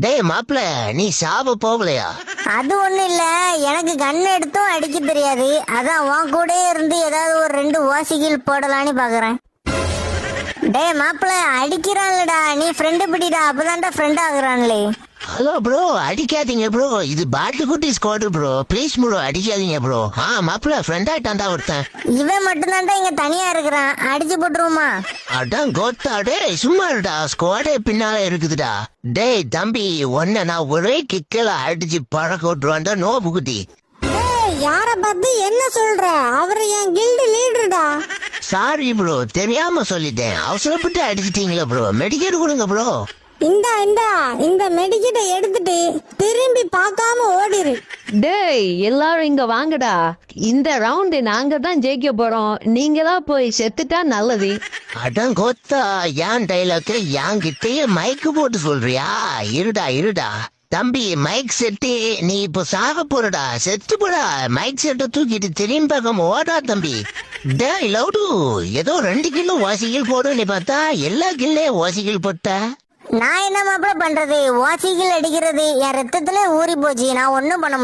டேய் மாப்பிள, நீ சாவ போகலையா? அது ஒண்ணும் இல்ல, எனக்கு கண் எடுத்தும் அடிக்க தெரியாது. அதான் உன் கூடயே இருந்து ஏதாவது ஒரு 2 ஓசிகள் போடலான்னு பாக்குறேன். டேய் மாப்பிள, அடிக்கிறான்லடா, நீ ஃப்ரெண்டு பிடிடா, அப்பதான்டா ஃப்ரெண்ட் ஆகுறான்லே. ஹலோ ப்ரோ, அடிக்காதீங்க ப்ரோ, இது பாட்டுக்குட்டி ஸ்குவாடு ப்ரோ, ப்ளீஸ் ப்ரோ அடிக்காதீங்க ப்ரோ. மாப்பிள ஃப்ரெண்ட் ஆயிட்டான்டா ஒருத்தன். இவன் மட்டும்தான்டா இங்க தனியா இருக்கிறான், அடிச்சு போட்டுருவோமா? அதான் கோத்தா, டேய் சும்மா இருடா, ஸ்குவாடே பின்னால இருக்குதுடா. டேய் தம்பி, ஒன்ன நான் ஒரே கிக்கல அடிச்சு பழக்க விட்டுருவான்டா நோபுக்குட்டி. யார பார்த்து என்ன சொல்ற? அவரு என் கில்டு லீடர்டா. சாரி ப்ரோ, தெரியாம சொல்லிட்டேன், அவசரப்பட்டு அடிச்சிட்டீங்களா ப்ரோ, மெடிக்கேட் கொடுங்க ப்ரோ. இந்த மெடிக்கிட்ட எடுத்துட்டு திரும்பி பார்க்காம ஓடிரு. டேய் எல்லாரும் இங்க வாங்கடா, இந்த ரவுண்டு நாங்க தான் ஜெயிக்க போறோம், நீங்க தான் போய் செத்துட்டா நல்லது. அதான் கோத்தா, ஏன் டைலாக்கு என்கிட்டயே மைக்கு போட்டு சொல்றியா? இருடா இருடா தம்பி, மைக் செட்டு நீ இப்போ சாக போறடா, செத்து போடா. மைக் செட்டை தூக்கிட்டு திரும்பி பார்க்காம ஓடா தம்பி. டேய் லவுடு, ஏதோ 2 கிலோ வாசிகள் போடுன்னு பார்த்தா எல்லா கில்லே வாசிகள் போட்ட. நான் என்ன மாப்பிள பண்றது? ஓசிகள் அடிக்கிறது என் ரத்தத்துல ஊறி போச்சு, நான் ஒண்ணும் பண்ண முடியாது.